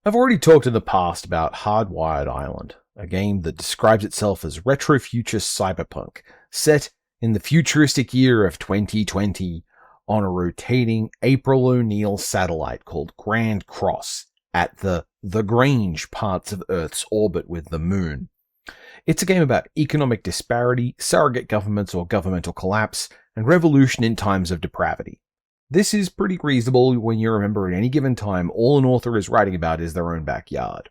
I've already talked in the past about Hardwired Island, a game that describes itself as retro-future cyberpunk, set in the futuristic year of 2020 on a rotating April O'Neil satellite called Grand Cross at the Grange parts of Earth's orbit with the moon. It's a game about economic disparity, surrogate governments or governmental collapse, and revolution in times of depravity. This is pretty reasonable when you remember at any given time all an author is writing about is their own backyard.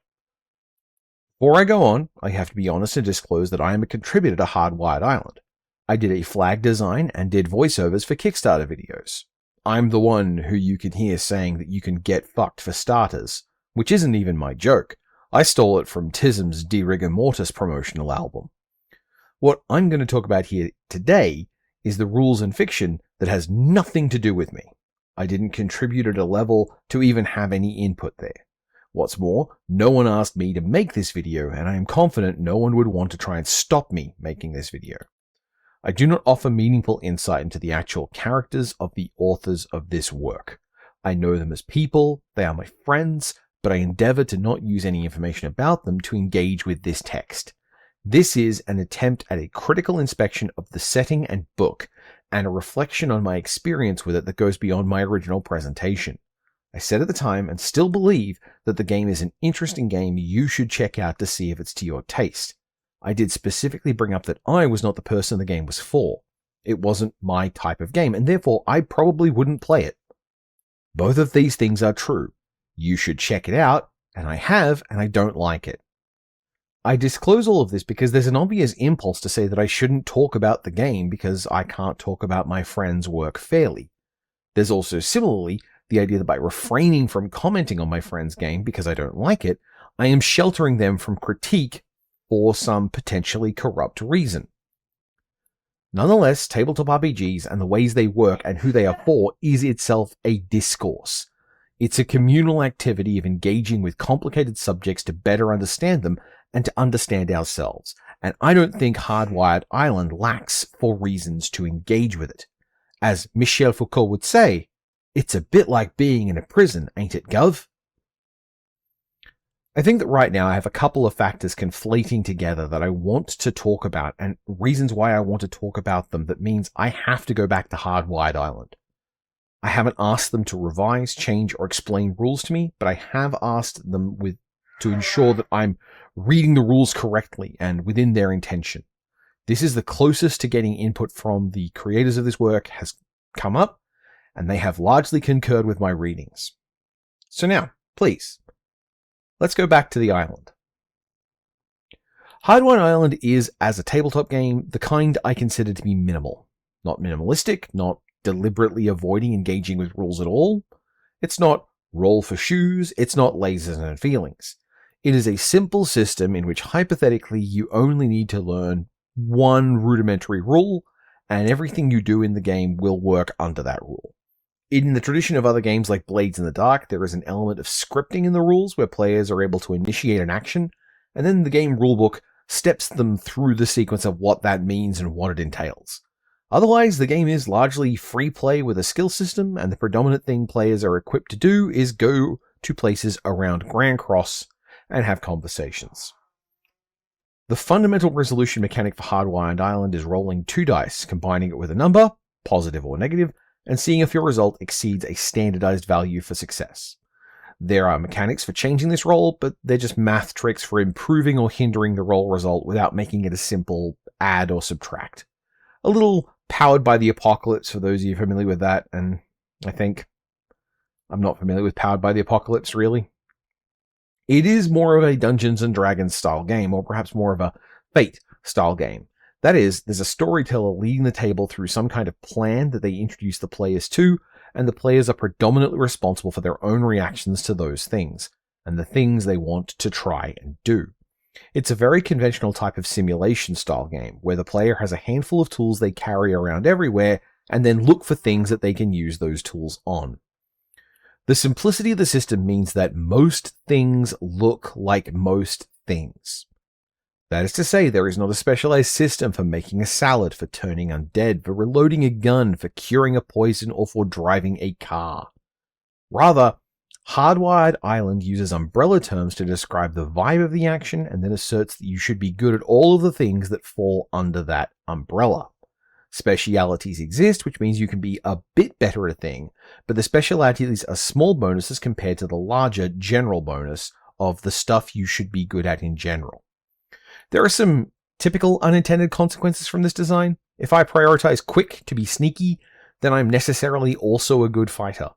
Before I go on, I have to be honest and disclose that I am a contributor to Hardwired Island. I did a flag design and did voiceovers for Kickstarter videos. I'm the one who you can hear saying that you can get fucked for starters, which isn't even my joke. I stole it from TISM's De Rigor Mortis promotional album. What I'm going to talk about here today is the rules and fiction that has nothing to do with me. I didn't contribute at a level to even have any input there. What's more, no one asked me to make this video, and I am confident no one would want to try and stop me making this video. I do not offer meaningful insight into the actual characters of the authors of this work. I know them as people, they are my friends, but I endeavor to not use any information about them to engage with this text. This is an attempt at a critical inspection of the setting and book, and a reflection on my experience with it that goes beyond my original presentation. I said at the time, and still believe, that the game is an interesting game you should check out to see if it's to your taste. I did specifically bring up that I was not the person the game was for. It wasn't my type of game, and therefore I probably wouldn't play it. Both of these things are true. You should check it out, and I have, and I don't like it. I disclose all of this because there's an obvious impulse to say that I shouldn't talk about the game because I can't talk about my friend's work fairly. There's also similarly the idea that by refraining from commenting on my friend's game because I don't like it, I am sheltering them from critique for some potentially corrupt reason. Nonetheless, tabletop RPGs and the ways they work and who they are for is itself a discourse. It's a communal activity of engaging with complicated subjects to better understand them and to understand ourselves, and I don't think Hardwired Island lacks for reasons to engage with it. As Michel Foucault would say, it's a bit like being in a prison, ain't it, Gov? I think that right now I have a couple of factors conflating together that I want to talk about, and reasons why I want to talk about them that means I have to go back to Hardwired Island. I haven't asked them to revise, change, or explain rules to me, but I have asked them to ensure that I'm reading the rules correctly and within their intention. This is the closest to getting input from the creators of this work has come up, and they have largely concurred with my readings. So now, please, let's go back to the island. Hardwired Island is, as a tabletop game, the kind I consider to be minimal. Not minimalistic, not deliberately avoiding engaging with rules at all. It's not roll for shoes, it's not lasers and feelings. It is a simple system in which hypothetically you only need to learn one rudimentary rule, and everything you do in the game will work under that rule. In the tradition of other games like Blades in the Dark, there is an element of scripting in the rules where players are able to initiate an action, and then the game rulebook steps them through the sequence of what that means and what it entails. Otherwise, the game is largely free play with a skill system, and the predominant thing players are equipped to do is go to places around Grand Cross and have conversations. The fundamental resolution mechanic for Hardwired Island is rolling 2 dice, combining it with a number, positive or negative, and seeing if your result exceeds a standardized value for success. There are mechanics for changing this roll, but they're just math tricks for improving or hindering the roll result without making it a simple add or subtract. A little Powered by the Apocalypse for those of you familiar with that, and I think I'm not familiar with Powered by the Apocalypse, really. It is more of a Dungeons and Dragons style game, or perhaps more of a Fate style game. That is, there's a storyteller leading the table through some kind of plan that they introduce the players to, and the players are predominantly responsible for their own reactions to those things, and the things they want to try and do. It's a very conventional type of simulation style game, where the player has a handful of tools they carry around everywhere, and then look for things that they can use those tools on. The simplicity of the system means that most things look like most things. That is to say, there is not a specialized system for making a salad, for turning undead, for reloading a gun, for curing a poison, or for driving a car. Rather, Hardwired Island uses umbrella terms to describe the vibe of the action and then asserts that you should be good at all of the things that fall under that umbrella. Specialities exist, which means you can be a bit better at a thing, but the specialities are small bonuses compared to the larger general bonus of the stuff you should be good at in general. There are some typical unintended consequences from this design. If I prioritize quick to be sneaky, then I'm necessarily also a good fighter.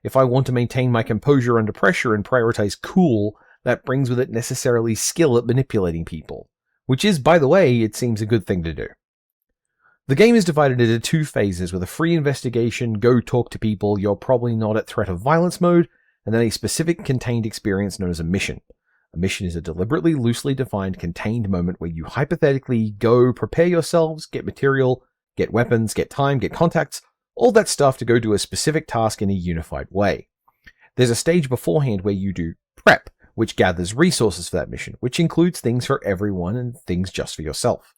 If I want to maintain my composure under pressure and prioritize cool, that brings with it necessarily skill at manipulating people, which is, by the way, it seems a good thing to do. The game is divided into 2 phases, with a free investigation, go talk to people, you're probably not at threat of violence mode, and then a specific contained experience known as a mission. A mission is a deliberately loosely defined contained moment where you hypothetically go prepare yourselves, get material, get weapons, get time, get contacts, all that stuff to go do a specific task in a unified way. There's a stage beforehand where you do prep, which gathers resources for that mission, which includes things for everyone and things just for yourself.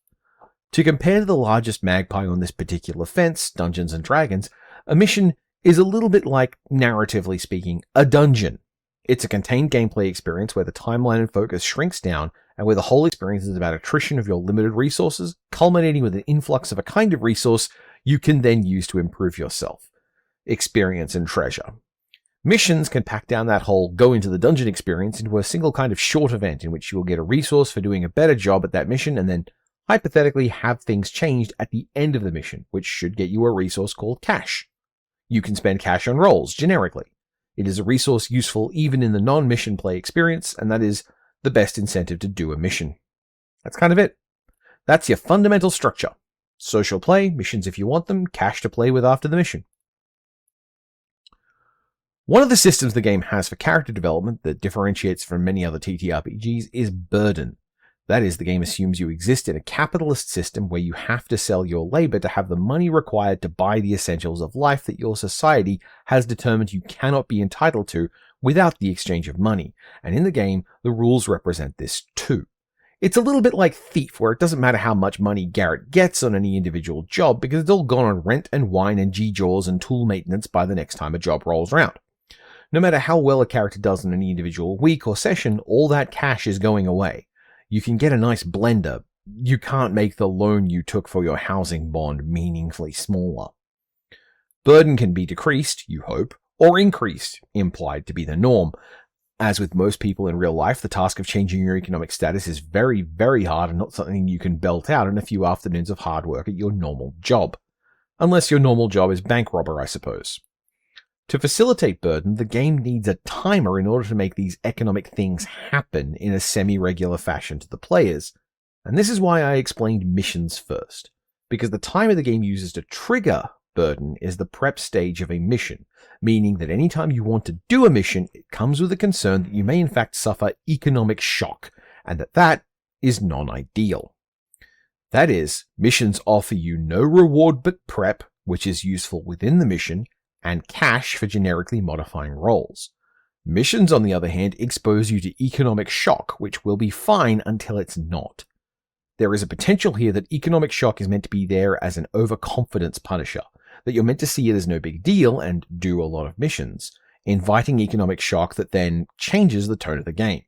To compare to the largest magpie on this particular fence, Dungeons & Dragons, a mission is a little bit like, narratively speaking, a dungeon. It's a contained gameplay experience where the timeline and focus shrinks down and where the whole experience is about attrition of your limited resources, culminating with an influx of a kind of resource you can then use to improve yourself, experience, and treasure. Missions can pack down that whole go into the dungeon experience into a single kind of short event in which you will get a resource for doing a better job at that mission and then hypothetically have things changed at the end of the mission, which should get you a resource called cash. You can spend cash on rolls, generically. It is a resource useful even in the non-mission play experience, and that is the best incentive to do a mission. That's kind of it. That's your fundamental structure. Social play, missions if you want them, cash to play with after the mission. One of the systems the game has for character development that differentiates from many other TTRPGs is burden. That is, the game assumes you exist in a capitalist system where you have to sell your labor to have the money required to buy the essentials of life that your society has determined you cannot be entitled to without the exchange of money, and in the game, the rules represent this too. It's a little bit like Thief, where it doesn't matter how much money Garrett gets on any individual job because it's all gone on rent and wine and G-Jaws and tool maintenance by the next time a job rolls around. No matter how well a character does in any individual week or session, all that cash is going away. You can get a nice blender. You can't make the loan you took for your housing bond meaningfully smaller. Burden can be decreased, you hope, or increased, implied to be the norm. As with most people in real life, the task of changing your economic status is very, very hard and not something you can belt out in a few afternoons of hard work at your normal job. Unless your normal job is bank robber, I suppose. To facilitate burden, the game needs a timer in order to make these economic things happen in a semi-regular fashion to the players. And this is why I explained missions first, because the timer the game uses to trigger burden is the prep stage of a mission, meaning that anytime you want to do a mission, it comes with a concern that you may in fact suffer economic shock, and that is non-ideal. That is, missions offer you no reward but prep, which is useful within the mission, and cash for generically modifying rolls. Missions, on the other hand, expose you to economic shock, which will be fine until it's not. There is a potential here that economic shock is meant to be there as an overconfidence punisher, that you're meant to see it as no big deal and do a lot of missions, inviting economic shock that then changes the tone of the game.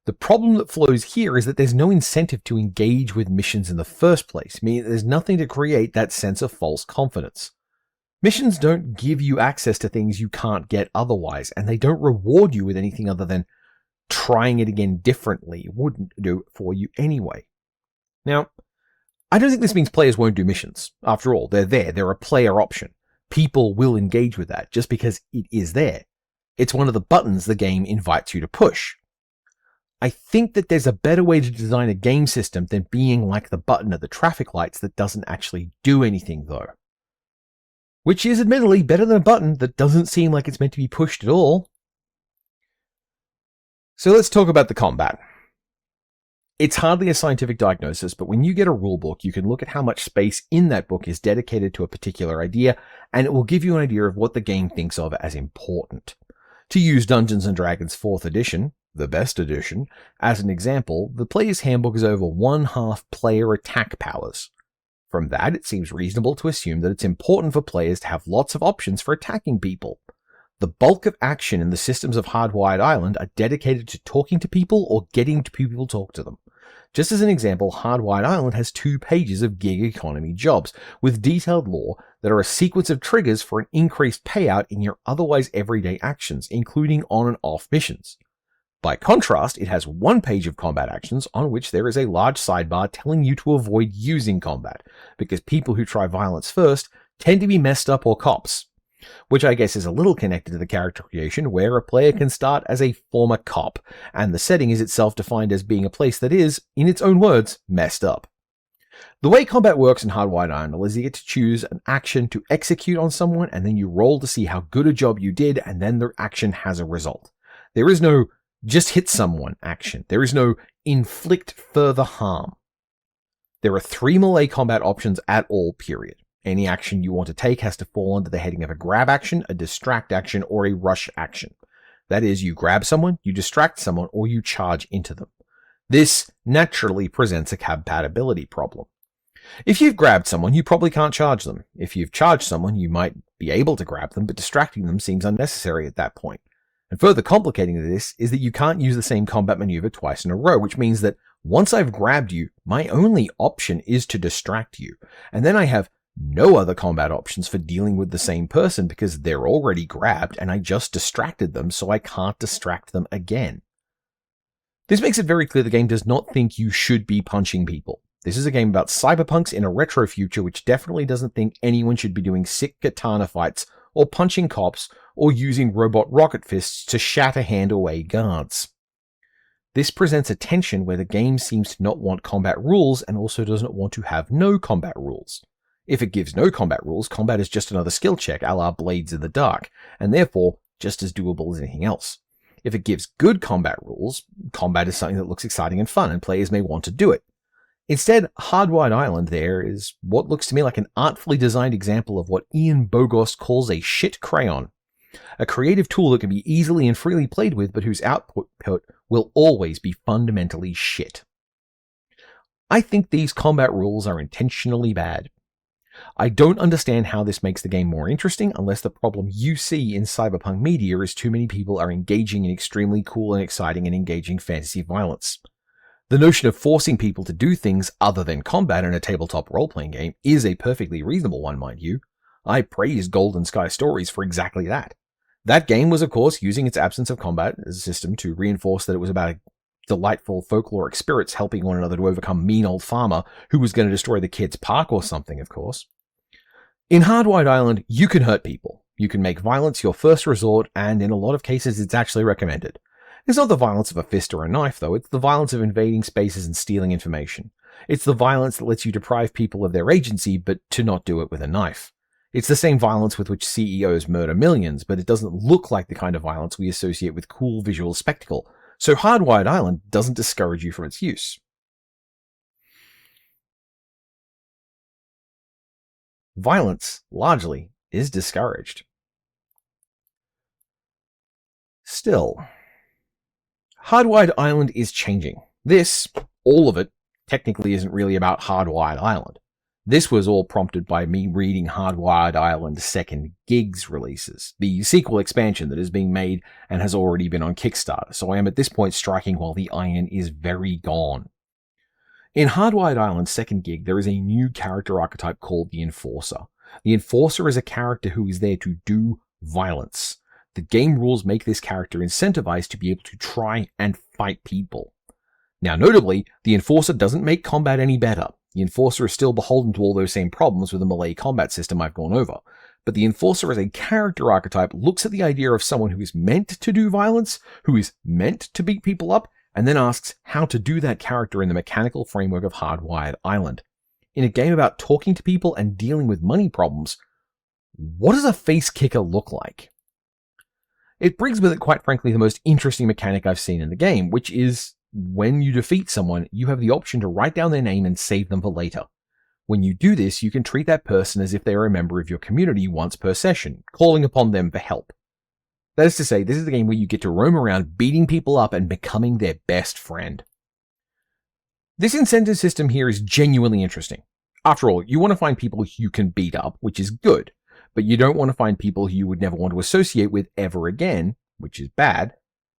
The problem that flows here is that there's no incentive to engage with missions in the first place, meaning there's nothing to create that sense of false confidence. Missions don't give you access to things you can't get otherwise, and they don't reward you with anything other than trying it again differently. It wouldn't do it for you anyway. Now, I don't think this means players won't do missions. After all, they're there. They're a player option. People will engage with that just because it is there. It's one of the buttons the game invites you to push. I think that there's a better way to design a game system than being like the button at the traffic lights that doesn't actually do anything, though. Which is admittedly better than a button that doesn't seem like it's meant to be pushed at all. So let's talk about the combat. It's hardly a scientific diagnosis, but when you get a rulebook, you can look at how much space in that book is dedicated to a particular idea, and it will give you an idea of what the game thinks of as important. To use Dungeons & Dragons 4th edition, the best edition, as an example, the player's handbook is over 1/2 player attack powers. From that, it seems reasonable to assume that it's important for players to have lots of options for attacking people. The bulk of action in the systems of Hardwired Island are dedicated to talking to people or getting people to talk to them. Just as an example, Hardwired Island has 2 pages of gig economy jobs, with detailed lore that are a sequence of triggers for an increased payout in your otherwise everyday actions, including on and off missions. By contrast, it has 1 page of combat actions on which there is a large sidebar telling you to avoid using combat, because people who try violence first tend to be messed up or cops. Which I guess is a little connected to the character creation, where a player can start as a former cop, and the setting is itself defined as being a place that is, in its own words, messed up. The way combat works in Hardwired Island is you get to choose an action to execute on someone, and then you roll to see how good a job you did, and then their action has a result. There is no just hit someone action. There is no inflict further harm. There are 3 melee combat options at all, period. Any action you want to take has to fall under the heading of a grab action, a distract action, or a rush action. That is, you grab someone, you distract someone, or you charge into them. This naturally presents a compatibility problem. If you've grabbed someone, you probably can't charge them. If you've charged someone, you might be able to grab them, but distracting them seems unnecessary at that point. And further complicating this is that you can't use the same combat maneuver twice in a row, which means that once I've grabbed you, my only option is to distract you, and then I have no other combat options for dealing with the same person because they're already grabbed and I just distracted them, so I can't distract them again. This makes it very clear the game does not think you should be punching people. This is a game about cyberpunks in a retro future which definitely doesn't think anyone should be doing sick katana fights or punching cops or using robot rocket fists to shatter hand away guards. This presents a tension where the game seems to not want combat rules and also doesn't want to have no combat rules. If it gives no combat rules, combat is just another skill check a la Blades in the Dark, and therefore just as doable as anything else. If it gives good combat rules, combat is something that looks exciting and fun, and players may want to do it. Instead, Hardwired Island there is what looks to me like an artfully designed example of what Ian Bogost calls a shit crayon. A creative tool that can be easily and freely played with, but whose output will always be fundamentally shit. I think these combat rules are intentionally bad. I don't understand how this makes the game more interesting unless the problem you see in cyberpunk media is too many people are engaging in extremely cool and exciting and engaging fantasy violence. The notion of forcing people to do things other than combat in a tabletop role-playing game is a perfectly reasonable one, mind you. I praise Golden Sky Stories for exactly that. That game was, of course, using its absence of combat as a system to reinforce that it was about a delightful folkloric spirits helping one another to overcome mean old farmer who was going to destroy the kid's park or something, of course. In Hardwired Island, you can hurt people. You can make violence your first resort, and in a lot of cases it's actually recommended. It's not the violence of a fist or a knife, though. It's the violence of invading spaces and stealing information. It's the violence that lets you deprive people of their agency, but to not do it with a knife. It's the same violence with which CEOs murder millions, but it doesn't look like the kind of violence we associate with cool visual spectacle. So Hardwired Island doesn't discourage you from its use. Violence, largely, is discouraged. Still, Hardwired Island is changing. This, all of it, technically isn't really about Hardwired Island. This was all prompted by me reading Hardwired Island Second Gig's releases, the sequel expansion that is being made and has already been on Kickstarter, so I am at this point striking while the iron is very gone. In Hardwired Island Second Gig, there is a new character archetype called the Enforcer. The Enforcer is a character who is there to do violence. The game rules make this character incentivized to be able to try and fight people. Now, notably, the Enforcer doesn't make combat any better. The Enforcer is still beholden to all those same problems with the melee combat system I've gone over. But the Enforcer as a character archetype looks at the idea of someone who is meant to do violence, who is meant to beat people up, and then asks how to do that character in the mechanical framework of Hardwired Island. In a game about talking to people and dealing with money problems, what does a face kicker look like? It brings with it, quite frankly, the most interesting mechanic I've seen in the game, which is when you defeat someone, you have the option to write down their name and save them for later. When you do this, you can treat that person as if they are a member of your community once per session, calling upon them for help. That is to say, this is the game where you get to roam around beating people up and becoming their best friend. This incentive system here is genuinely interesting. After all, you want to find people you can beat up, which is good. but you don't want to find people who you would never want to associate with ever again, which is bad,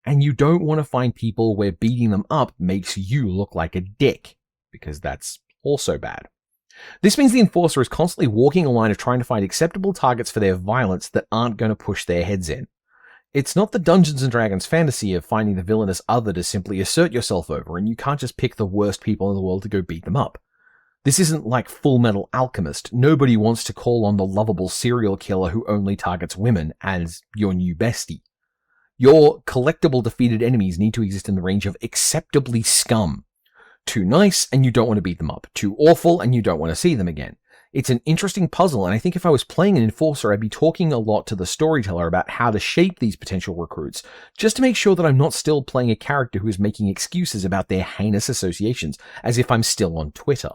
and you don't want to find people where beating them up makes you look like a dick, because that's also bad. This means the Enforcer is constantly walking a line of trying to find acceptable targets for their violence that aren't going to push their heads in. It's not the Dungeons & Dragons fantasy of finding the villainous other to simply assert yourself over, and you can't just pick the worst people in the world to go beat them up. This isn't like Full Metal Alchemist. Nobody wants to call on the lovable serial killer who only targets women as your new bestie. Your collectible defeated enemies need to exist in the range of acceptably scum. Too nice, and you don't want to beat them up. Too awful, and you don't want to see them again. It's an interesting puzzle, and I think if I was playing an Enforcer, I'd be talking a lot to the storyteller about how to shape these potential recruits, just to make sure that I'm not still playing a character who is making excuses about their heinous associations, as if I'm still on Twitter.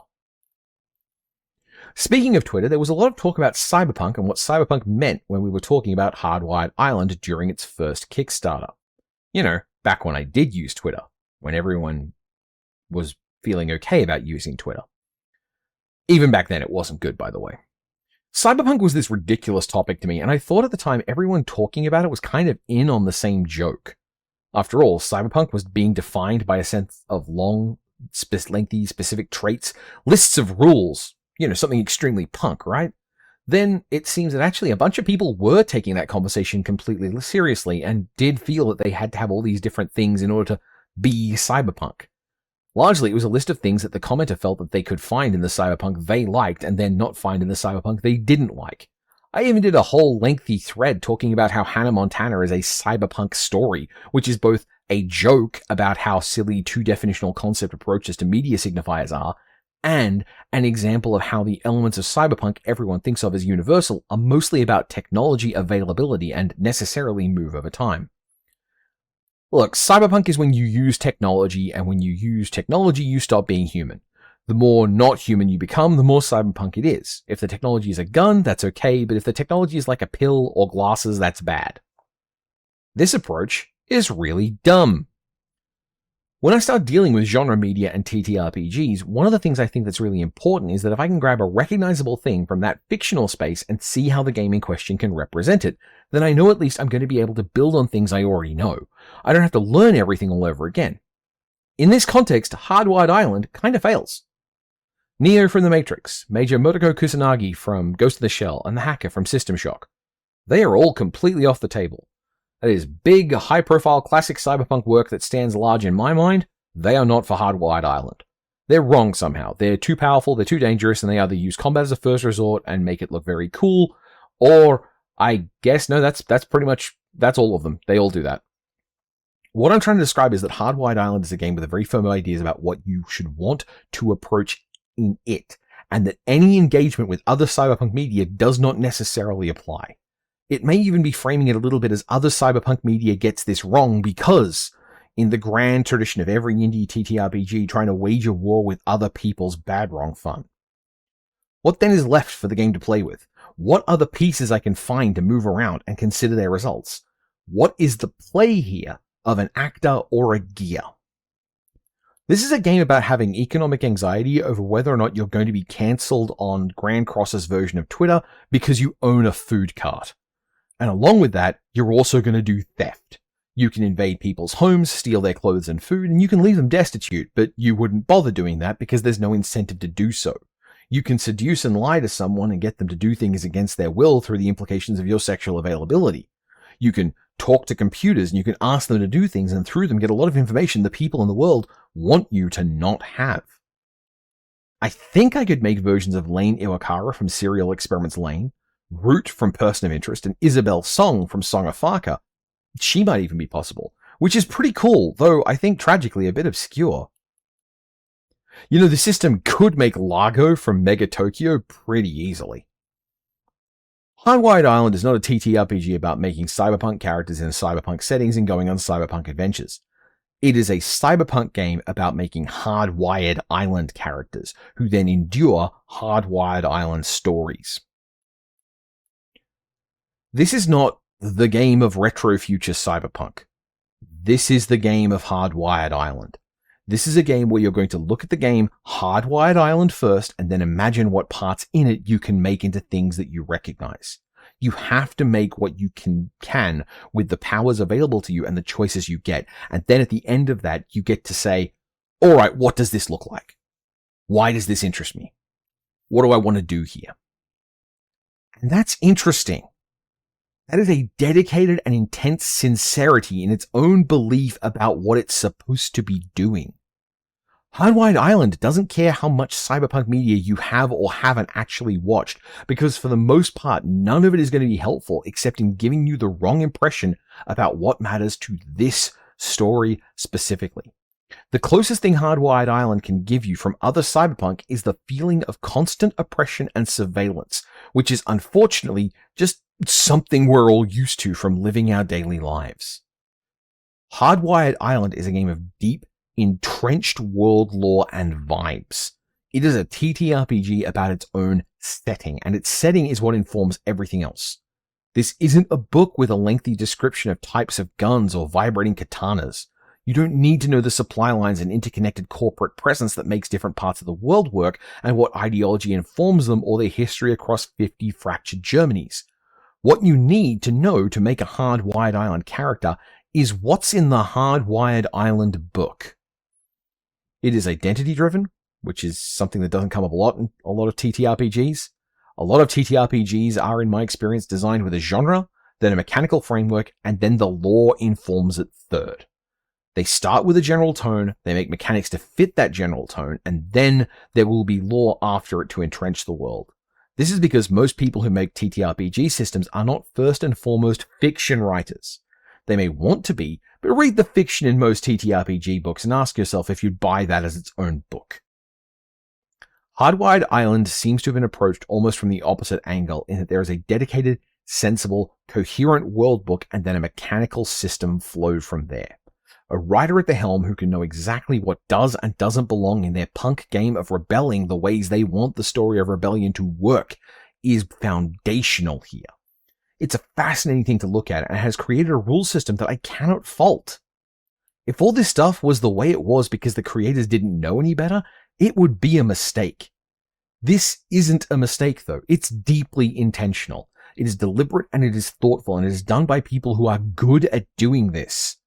Speaking of Twitter, there was a lot of talk about Cyberpunk and what Cyberpunk meant when we were talking about Hardwired Island during its first Kickstarter. You know, back when I did use Twitter, when everyone was feeling okay about using Twitter. Even back then, it wasn't good, by the way. Cyberpunk was this ridiculous topic to me, and I thought at the time everyone talking about it was kind of in on the same joke. After all, Cyberpunk was being defined by a sense of long, lengthy, specific traits, lists of rules, you know, something extremely punk, right? Then it seems that actually a bunch of people were taking that conversation completely seriously and did feel that they had to have all these different things in order to be Cyberpunk. Largely, it was a list of things that the commenter felt that they could find in the Cyberpunk they liked and then not find in the Cyberpunk they didn't like. I even did a whole lengthy thread talking about how Hannah Montana is a Cyberpunk story, which is both a joke about how silly two-definitional concept approaches to media signifiers are, and an example of how the elements of Cyberpunk everyone thinks of as universal are mostly about technology availability and necessarily move over time. Look, Cyberpunk is when you use technology, and when you use technology, you stop being human. The more not human you become, the more Cyberpunk it is. If the technology is a gun, that's okay, but if the technology is like a pill or glasses, that's bad. This approach is really dumb. When I start dealing with genre media and TTRPGs, one of the things I think that's really important is that if I can grab a recognizable thing from that fictional space and see how the game in question can represent it, then I know at least I'm going to be able to build on things I already know. I don't have to learn everything all over again. In this context, Hardwired Island kind of fails. Neo from The Matrix, Major Motoko Kusanagi from Ghost of the Shell, and the hacker from System Shock. They are all completely off the table. That is big, high-profile classic cyberpunk work that stands large in my mind. They are not for Hardwired Island. They're wrong somehow. They're too powerful, they're too dangerous, and they either use combat as a first resort and make it look very cool, or I guess, no, that's all of them. They all do that. What I'm trying to describe is that Hardwired Island is a game with very firm ideas about what you should want to approach in it, and that any engagement with other cyberpunk media does not necessarily apply. It may even be framing it a little bit as other cyberpunk media gets this wrong because, in the grand tradition of every indie TTRPG trying to wage a war with other people's bad wrong fun. What then is left for the game to play with? What other pieces I can find to move around and consider their results? What is the play here of an actor or a gear? This is a game about having economic anxiety over whether or not you're going to be cancelled on Grand Cross's version of Twitter because you own a food cart. And along with that, you're also going to do theft. You can invade people's homes, steal their clothes and food, and you can leave them destitute, but you wouldn't bother doing that because there's no incentive to do so. You can seduce and lie to someone and get them to do things against their will through the implications of your sexual availability. You can talk to computers and you can ask them to do things and through them get a lot of information the people in the world want you to not have. I think I could make versions of Lane Iwakara from Serial Experiments Lane, Root from Person of Interest, and Isabel Song from Song of Farka. She might even be possible, which is pretty cool, though I think tragically a bit obscure. You know, the system could make Largo from Mega Tokyo pretty easily. Hardwired Island is not a TTRPG about making cyberpunk characters in cyberpunk settings and going on cyberpunk adventures. It is a cyberpunk game about making hardwired island characters who then endure hardwired island stories. This is not the game of retro future cyberpunk. This is the game of Hardwired Island. This is a game where you're going to look at the game Hardwired Island first and then imagine what parts in it you can make into things that you recognize. You have to make what you can with the powers available to you and the choices you get. And then at the end of that, you get to say, all right, what does this look like? Why does this interest me? What do I want to do here? And that's interesting. That is a dedicated and intense sincerity in its own belief about what it's supposed to be doing. Hardwired Island doesn't care how much cyberpunk media you have or haven't actually watched, because for the most part, none of it is going to be helpful except in giving you the wrong impression about what matters to this story specifically. The closest thing Hardwired Island can give you from other cyberpunk is the feeling of constant oppression and surveillance, which is unfortunately just something we're all used to from living our daily lives. Hardwired Island is a game of deep, entrenched world lore and vibes. It is a TTRPG about its own setting, and its setting is what informs everything else. This isn't a book with a lengthy description of types of guns or vibrating katanas. You don't need to know the supply lines and interconnected corporate presence that makes different parts of the world work and what ideology informs them or their history across 50 fractured Germanys. What you need to know to make a Hardwired Island character is what's in the Hardwired Island book. It is identity-driven, which is something that doesn't come up a lot in a lot of TTRPGs. A lot of TTRPGs are, in my experience, designed with a genre, then a mechanical framework, and then the lore informs it third. They start with a general tone, they make mechanics to fit that general tone, and then there will be lore after it to entrench the world. This is because most people who make TTRPG systems are not first and foremost fiction writers. They may want to be, but read the fiction in most TTRPG books and ask yourself if you'd buy that as its own book. Hardwired Island seems to have been approached almost from the opposite angle in that there is a dedicated, sensible, coherent world book and then a mechanical system flowed from there. A writer at the helm who can know exactly what does and doesn't belong in their punk game of rebelling the ways they want the story of rebellion to work is foundational here. It's a fascinating thing to look at and has created a rule system that I cannot fault. If all this stuff was the way it was because the creators didn't know any better, it would be a mistake. This isn't a mistake though. It's deeply intentional. It is deliberate and it is thoughtful and it is done by people who are good at doing this.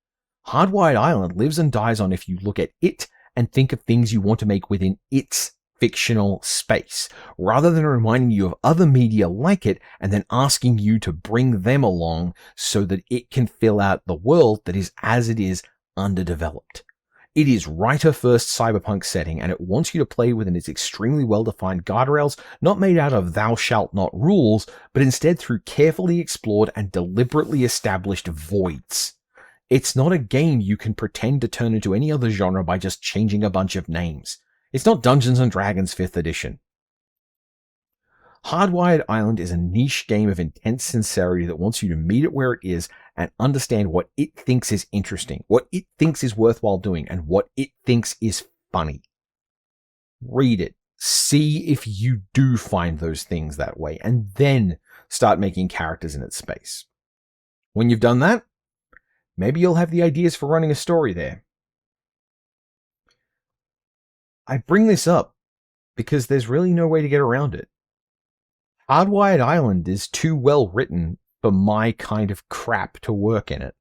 Hardwired Island lives and dies on if you look at it and think of things you want to make within its fictional space, rather than reminding you of other media like it and then asking you to bring them along so that it can fill out the world that is, as it is, underdeveloped. It is writer-first cyberpunk setting, and it wants you to play within its extremely well-defined guardrails, not made out of thou shalt not rules, but instead through carefully explored and deliberately established voids. It's not a game you can pretend to turn into any other genre by just changing a bunch of names. It's not Dungeons & Dragons 5th edition. Hardwired Island is a niche game of intense sincerity that wants you to meet it where it is and understand what it thinks is interesting, what it thinks is worthwhile doing, and what it thinks is funny. Read it. See if you do find those things that way, and then start making characters in its space. When you've done that, maybe you'll have the ideas for running a story there. I bring this up because there's really no way to get around it. Hardwired Island is too well written for my kind of crap to work in it.